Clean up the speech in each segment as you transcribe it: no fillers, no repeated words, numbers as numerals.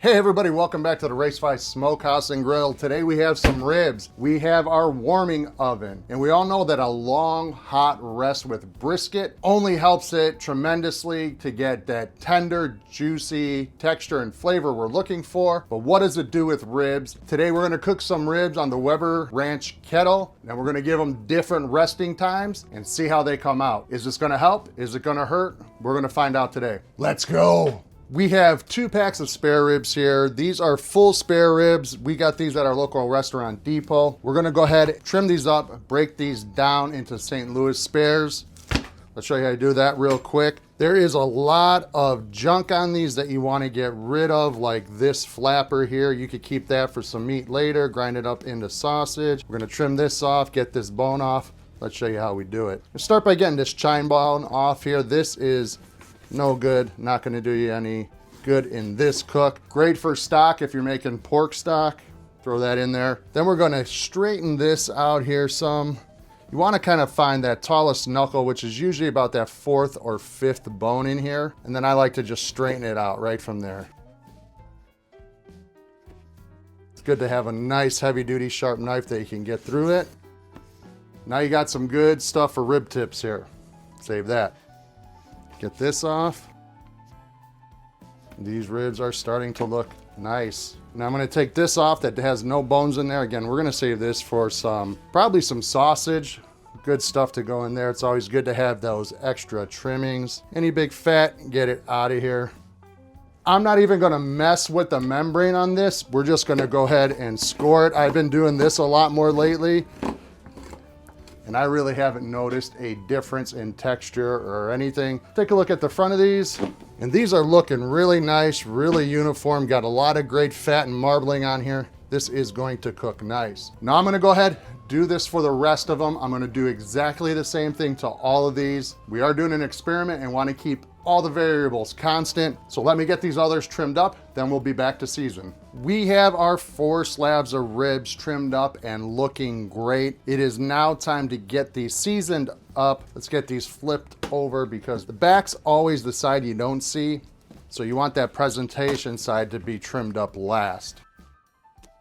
Hey everybody, welcome back to the Race5 Smokehouse and Grill. Today we have some ribs. We have our warming oven. And we all know that a long, hot rest with brisket only helps it tremendously to get that tender, juicy texture and flavor we're looking for. But what does it do with ribs? Today we're gonna cook some ribs on the Weber Ranch kettle. And we're gonna give them different resting times and see how they come out. Is this gonna help? Is it gonna hurt? We're gonna find out today. Let's go. We have 2 packs of spare ribs here. These are full spare ribs. We got these at our local restaurant depot. We're gonna go ahead, trim these up, break these down into St. Louis spares. Let's show you how to do that real quick. There is a lot of junk on these that you wanna get rid of, like this flapper here. You could keep that for some meat later, grind it up into sausage. We're gonna trim this off, get this bone off. Let's show you how we do it. Let's start by getting this chine bone off here. This is no good, not gonna do you any good in this cook. Great for stock if you're making pork stock, throw that in there. Then we're gonna straighten this out here some. You wanna kind of find that tallest knuckle, which is usually about that 4th or 5th bone in here. And then I like to just straighten it out right from there. It's good to have a nice heavy duty sharp knife that you can get through it. Now you got some good stuff for rib tips here. Save that. Get this off. These ribs are starting to look nice. Now I'm gonna take this off that has no bones in there. Again, we're gonna save this for probably some sausage. Good stuff to go in there. It's always good to have those extra trimmings. Any big fat, get it out of here. I'm not even gonna mess with the membrane on this. We're just gonna go ahead and score it. I've been doing this a lot more lately, and I really haven't noticed a difference in texture or anything. Take a look at the front of these, and these are looking really nice, really uniform, got a lot of great fat and marbling on here. This is going to cook nice. Now I'm gonna go ahead, do this for the rest of them. I'm gonna do exactly the same thing to all of these. We are doing an experiment and wanna keep all the variables constant. So let me get these others trimmed up, then we'll be back to season. We have our 4 slabs of ribs trimmed up and looking great. It is now time to get these seasoned up. Let's get these flipped over because the back's always the side you don't see. So you want that presentation side to be trimmed up last.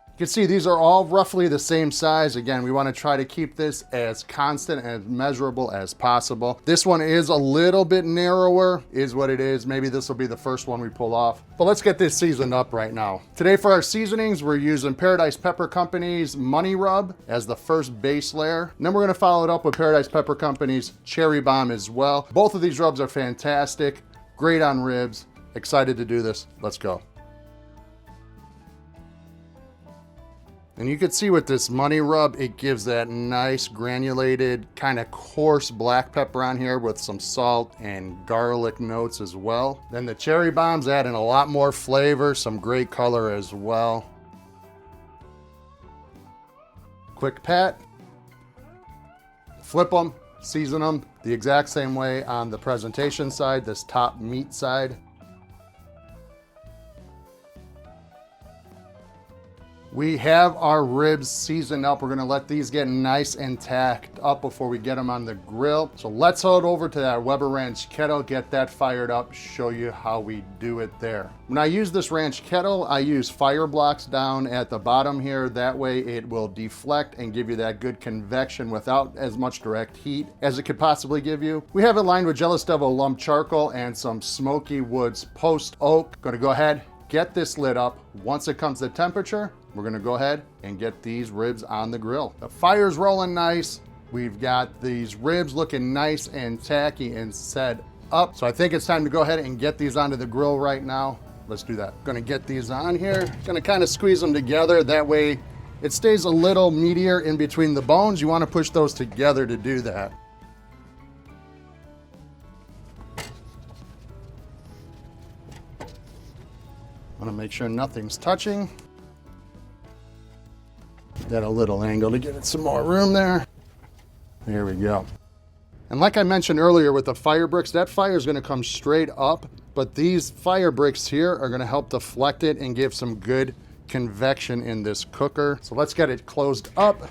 You can see these are all roughly the same size. Again, we want to try to keep this as constant and as measurable as possible. This one is a little bit narrower, is what it is. Maybe this will be the first one we pull off. But let's get this seasoned up right now. Today for our seasonings, we're using Paradise Pepper Company's Money Rub as the first base layer. And then we're going to follow it up with Paradise Pepper Company's Cherry Bomb as well. Both of these rubs are fantastic, great on ribs. Excited to do this. Let's go. And you can see with this Money Rub, it gives that nice granulated, kind of coarse black pepper on here with some salt and garlic notes as well. Then the Cherry Bomb's adding a lot more flavor, some great color as well. Quick pat. Flip them, season them the exact same way on the presentation side, this top meat side. We have our ribs seasoned up. We're gonna let these get nice and tacked up before we get them on the grill. So let's head over to that Weber Ranch kettle, get that fired up, show you how we do it there. When I use this ranch kettle, I use fire blocks down at the bottom here. That way it will deflect and give you that good convection without as much direct heat as it could possibly give you. We have it lined with Jealous Devil lump charcoal and some Smoky Woods post oak. Gonna go ahead, get this lit up. Once it comes to temperature, we're gonna go ahead and get these ribs on the grill. The fire's rolling nice. We've got these ribs looking nice and tacky and set up. So I think it's time to go ahead and get these onto the grill right now. Let's do that. Gonna get these on here. Gonna kind of squeeze them together. That way it stays a little meatier in between the bones. You wanna push those together to do that. Wanna make sure nothing's touching. At a little angle to get it some more room there. There we go. And like I mentioned earlier with the fire bricks, that fire is gonna come straight up, but these fire bricks here are gonna help deflect it and give some good convection in this cooker. So let's get it closed up.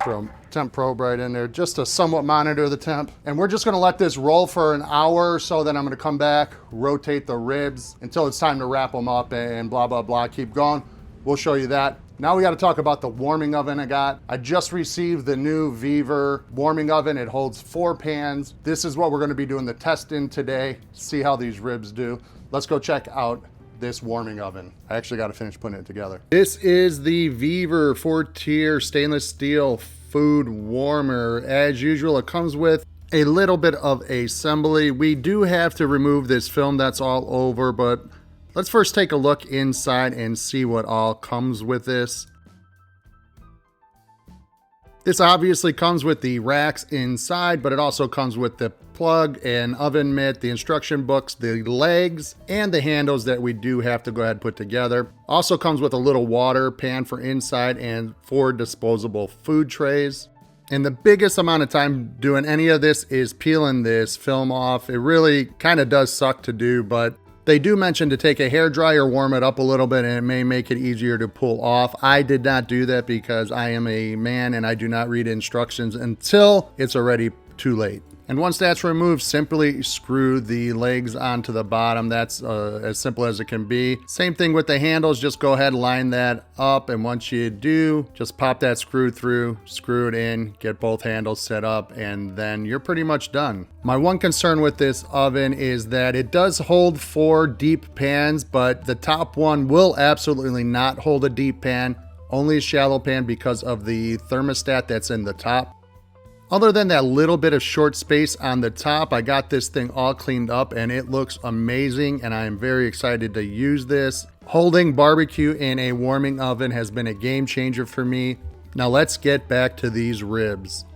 throw a temp probe right in there just to somewhat monitor the temp. And we're just gonna let this roll for an hour or so, then I'm gonna come back, rotate the ribs until it's time to wrap them up and blah, blah, blah, keep going. We'll show you that. Now we gotta talk about the warming oven I got. I just received the new Viver warming oven. It holds 4 pans. This is what we're gonna be doing the test in today, see how these ribs do. Let's go check out this warming oven. I actually got to finish putting it together. This is the Viver 4-tier stainless steel food warmer. As usual, it comes with a little bit of assembly. We do have to remove this film that's all over, but let's first take a look inside and see what all comes with this. This obviously comes with the racks inside, but it also comes with the plug and oven mitt, the instruction books, the legs, and the handles that we do have to go ahead and put together. Also comes with a little water pan for inside and 4 disposable food trays. And the biggest amount of time doing any of this is peeling this film off. It really kind of does suck to do, but they do mention to take a hairdryer, warm it up a little bit, and it may make it easier to pull off. I did not do that because I am a man and I do not read instructions until it's already too late. And once that's removed, simply screw the legs onto the bottom. That's as simple as it can be. Same thing with the handles. Just go ahead and line that up. And once you do, just pop that screw through, screw it in, get both handles set up, and then you're pretty much done. My one concern with this oven is that it does hold 4 deep pans, but the top one will absolutely not hold a deep pan, only a shallow pan because of the thermostat that's in the top. Other than that little bit of short space on the top, I got this thing all cleaned up and it looks amazing, and I am very excited to use this. Holding barbecue in a warming oven has been a game changer for me. Now let's get back to these ribs.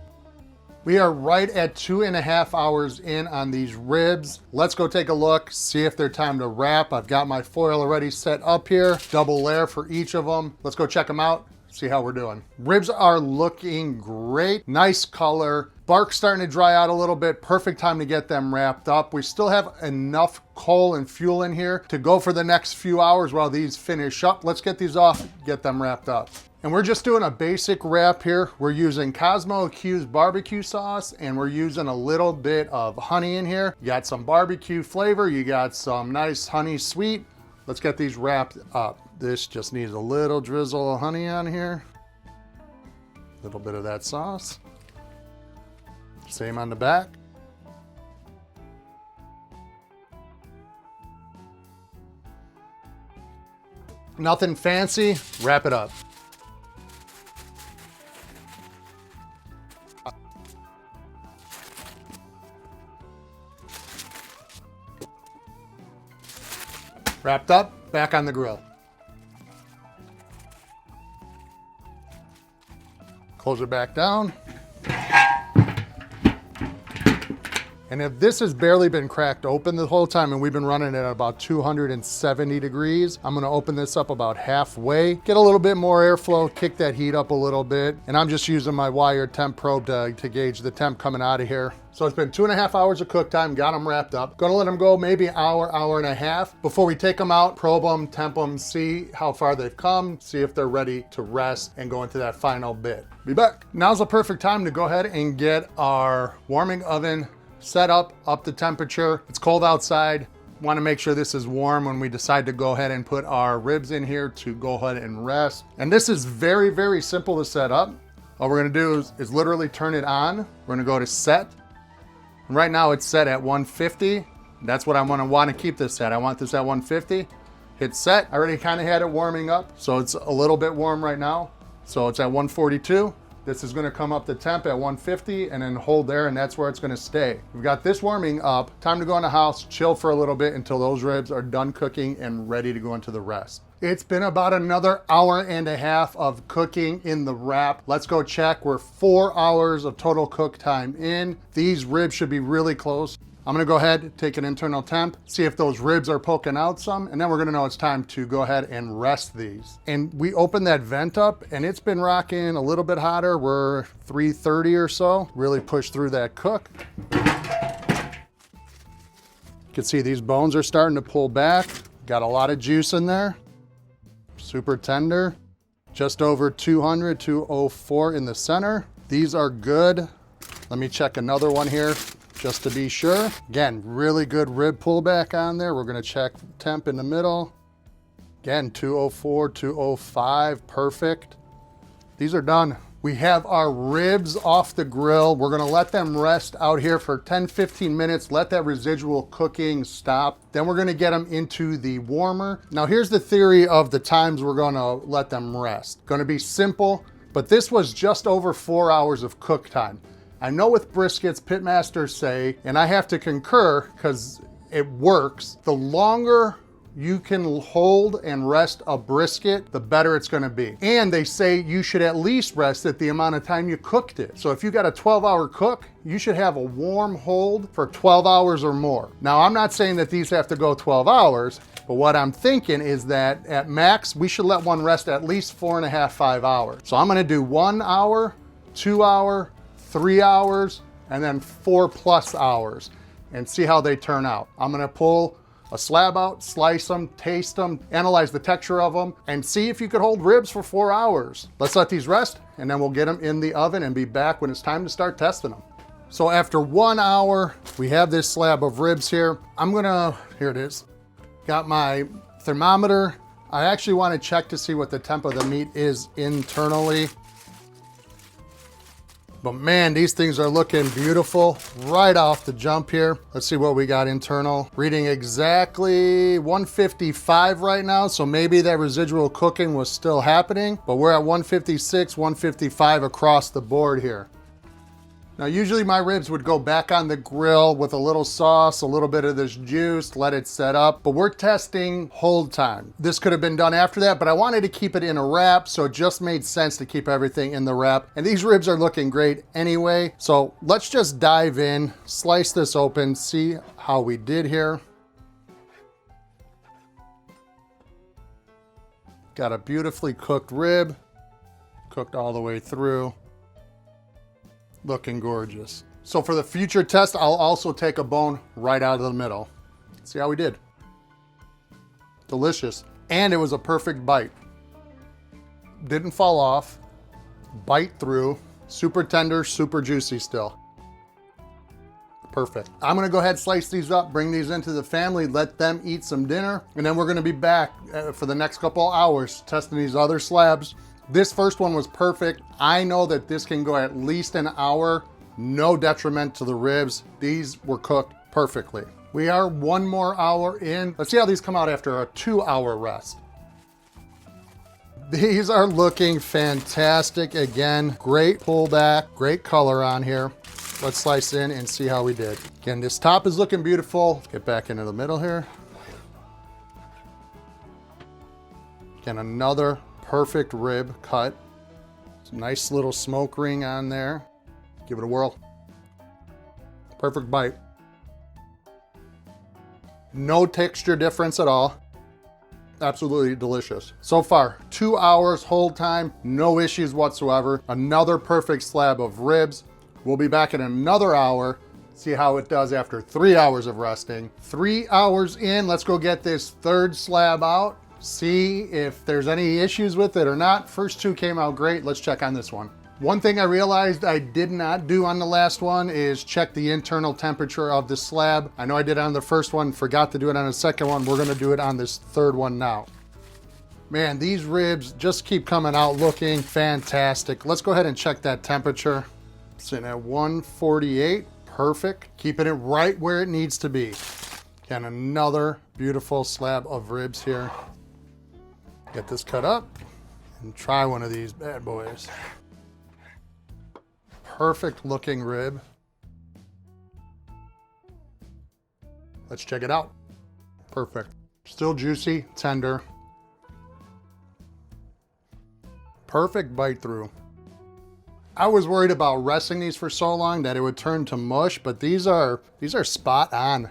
We are right at 2.5 hours in on these ribs. Let's go take a look, see if they're time to wrap. I've got my foil already set up here, double layer for each of them. Let's go check them out. See how we're doing. Ribs are looking great. Nice color. Bark's starting to dry out a little bit. Perfect time to get them wrapped up. We still have enough coal and fuel in here to go for the next few hours while these finish up. Let's get these off, get them wrapped up. And we're just doing a basic wrap here. We're using Cosmo Q's barbecue sauce, and we're using a little bit of honey in here. You got some barbecue flavor. You got some nice honey sweet. Let's get these wrapped up. This just needs a little drizzle of honey on here. A little bit of that sauce. Same on the back. Nothing fancy, wrap it up. Wrapped up, back on the grill. Close it back down. And if this has barely been cracked open the whole time and we've been running it at about 270 degrees, I'm gonna open this up about halfway, get a little bit more airflow, kick that heat up a little bit. And I'm just using my wire temp probe to gauge the temp coming out of here. So it's been 2.5 hours of cook time, got them wrapped up. Gonna let them go maybe an hour, hour and a half before we take them out, probe them, temp them, see how far they've come, see if they're ready to rest and go into that final bit. Be back. Now's the perfect time to go ahead and get our warming oven set up to temperature. It's cold outside. Want to make sure this is warm when we decide to go ahead and put our ribs in here to go ahead and rest. And this is very, very simple to set up. All we're gonna do is literally turn it on. We're gonna go to set. And right now it's set at 150. That's what I want to keep this at. I want this at 150. Hit set. I already kind of had it warming up, so it's a little bit warm right now. So it's at 142. This is gonna come up to temp at 150 and then hold there, and that's where it's gonna stay. We've got this warming up. Time to go in the house, chill for a little bit until those ribs are done cooking and ready to go into the rest. It's been about another hour and a half of cooking in the wrap. Let's go check. We're 4 hours of total cook time in. These ribs should be really close. I'm gonna go ahead, take an internal temp, see if those ribs are poking out some, and then we're gonna know it's time to go ahead and rest these. And we opened that vent up and it's been rocking a little bit hotter. We're 330 or so, really pushed through that cook. You can see these bones are starting to pull back. Got a lot of juice in there. Super tender. Just over 200, 204 in the center. These are good. Let me check another one here just to be sure. Again, really good rib pullback on there. We're gonna check temp in the middle. Again, 204, 205, perfect. These are done. We have our ribs off the grill. We're gonna let them rest out here for 10, 15 minutes, let that residual cooking stop. Then we're gonna get them into the warmer. Now here's the theory of the times we're gonna let them rest. Gonna be simple, but this was just over 4 hours of cook time. I know with briskets, pitmasters say, and I have to concur because it works, the longer you can hold and rest a brisket, the better it's gonna be. And they say you should at least rest it the amount of time you cooked it. So if you got a 12-hour cook, you should have a warm hold for 12 hours or more. Now, I'm not saying that these have to go 12 hours, but what I'm thinking is that at max, we should let one rest at least 4.5, 5 hours. So I'm gonna do 1 hour, 2 hour, 3 hours, and then 4+ hours and see how they turn out. I'm gonna pull a slab out, slice them, taste them, analyze the texture of them, and see if you could hold ribs for 4 hours. Let's let these rest, and then we'll get them in the oven and be back when it's time to start testing them. So after 1 hour, we have this slab of ribs here. Here it is. Got my thermometer. I actually wanna check to see what the temp of the meat is internally. But man, these things are looking beautiful right off the jump here. Let's see what we got internal. Reading exactly 155 right now, so maybe that residual cooking was still happening, but we're at 156, 155 across the board here. Now, usually my ribs would go back on the grill with a little sauce, a little bit of this juice, let it set up, but we're testing hold time. This could have been done after that, but I wanted to keep it in a wrap, so it just made sense to keep everything in the wrap. And these ribs are looking great anyway, so let's just dive in, slice this open, see how we did here. Got a beautifully cooked rib, cooked all the way through. Looking gorgeous. So for the future test, I'll also take a bone right out of the middle. See how we did. Delicious. And it was a perfect bite. Didn't fall off, bite through, super tender, super juicy still. Perfect. I'm gonna go ahead, slice these up, bring these into the family, let them eat some dinner, and then we're gonna be back for the next couple hours testing these other slabs. This first one was perfect. I know that this can go at least an hour, no detriment to the ribs. These were cooked perfectly. We are 1 more hour in. Let's see how these come out after a 2-hour rest. These are looking fantastic. Again, great pullback, great color on here. Let's slice in and see how we did. Again, this top is looking beautiful. Let's get back into the middle here. Again, another perfect rib cut. Nice little smoke ring on there. Give it a whirl. Perfect bite. No texture difference at all. Absolutely delicious. So far, 2 hours hold time, no issues whatsoever. Another perfect slab of ribs. We'll be back in another hour, see how it does after 3 hours of resting. 3 hours in, let's go get this third slab out. See if there's any issues with it or not. First 2 came out great. Let's check on this one. One thing I realized I did not do on the last one is check the internal temperature of the slab. I know I did it on the first one, forgot to do it on the second one. We're gonna do it on this third one now. Man, these ribs just keep coming out looking fantastic. Let's go ahead and check that temperature. Sitting at 148, perfect. Keeping it right where it needs to be. And another beautiful slab of ribs here. Get this cut up and try one of these bad boys. Perfect looking rib. Let's check it out. Perfect. Still juicy, tender. Perfect bite through. I was worried about resting these for so long that it would turn to mush, but these are spot on.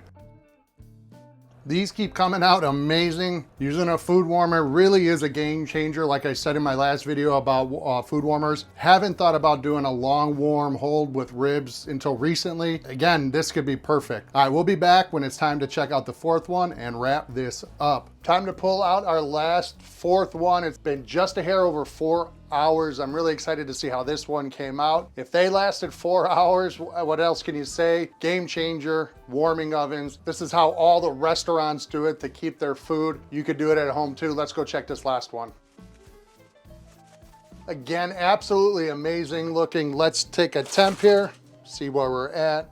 These keep coming out amazing. Using a food warmer really is a game changer. Like I said in my last video about food warmers, haven't thought about doing a long warm hold with ribs until recently. Again, this could be perfect. All right, we'll be back when it's time to check out the fourth one and wrap this up. Time to pull out our last fourth one. It's been just a hair over 4 hours. I'm really excited to see how this one came out. If they lasted 4 hours, what else can you say? Game changer, warming ovens. This is how all the restaurants do it to keep their food. You could do it at home too. Let's go check this last one. Again, absolutely amazing looking. Let's take a temp here, see where we're at.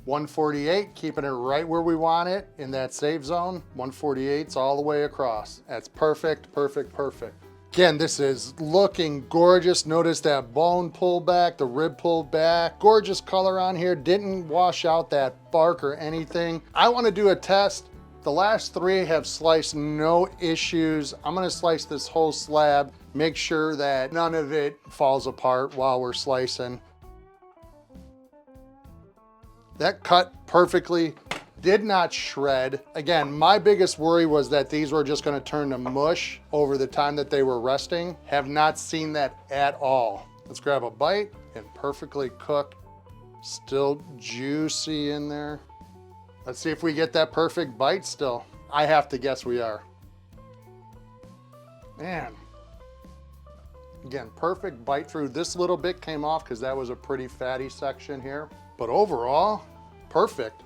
148, keeping it right where we want it in that safe zone. 148's all the way across. That's perfect, perfect, perfect. Again, this is looking gorgeous. Notice that bone pulled back, the rib pulled back. Gorgeous color on here. Didn't wash out that bark or anything. I want to do a test. The last 3 have sliced no issues. I'm gonna slice this whole slab, make sure that none of it falls apart while we're slicing. That cut perfectly, did not shred. Again, my biggest worry was that these were just gonna turn to mush over the time that they were resting. Have not seen that at all. Let's grab a bite and perfectly cooked. Still juicy in there. Let's see if we get that perfect bite still. I have to guess we are. Man. Again, perfect bite through. This little bit came off because that was a pretty fatty section here. But overall, perfect.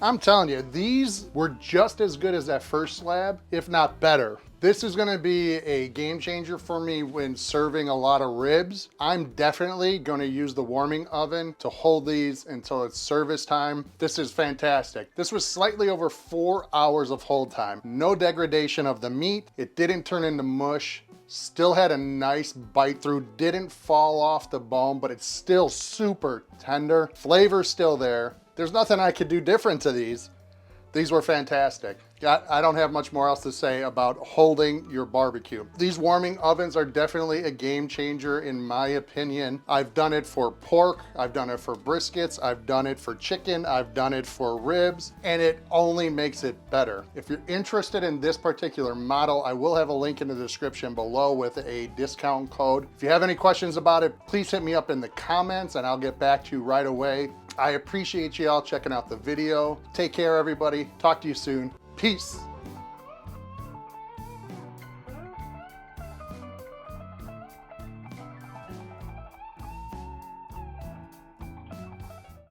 I'm telling you, these were just as good as that first slab, if not better. This is gonna be a game changer for me when serving a lot of ribs. I'm definitely gonna use the warming oven to hold these until it's service time. This is fantastic. This was slightly over 4 hours of hold time. No degradation of the meat. It didn't turn into mush. Still had a nice bite through, didn't fall off the bone, but it's still super tender. Flavor's still there. There's nothing I could do different to these. These were fantastic. I don't have much more else to say about holding your barbecue. These warming ovens are definitely a game changer in my opinion. I've done it for pork, I've done it for briskets, I've done it for chicken, I've done it for ribs, and it only makes it better. If you're interested in this particular model, I will have a link in the description below with a discount code. If you have any questions about it, please hit me up in the comments and I'll get back to you right away. I appreciate you all checking out the video. Take care, everybody. Talk to you soon. Peace.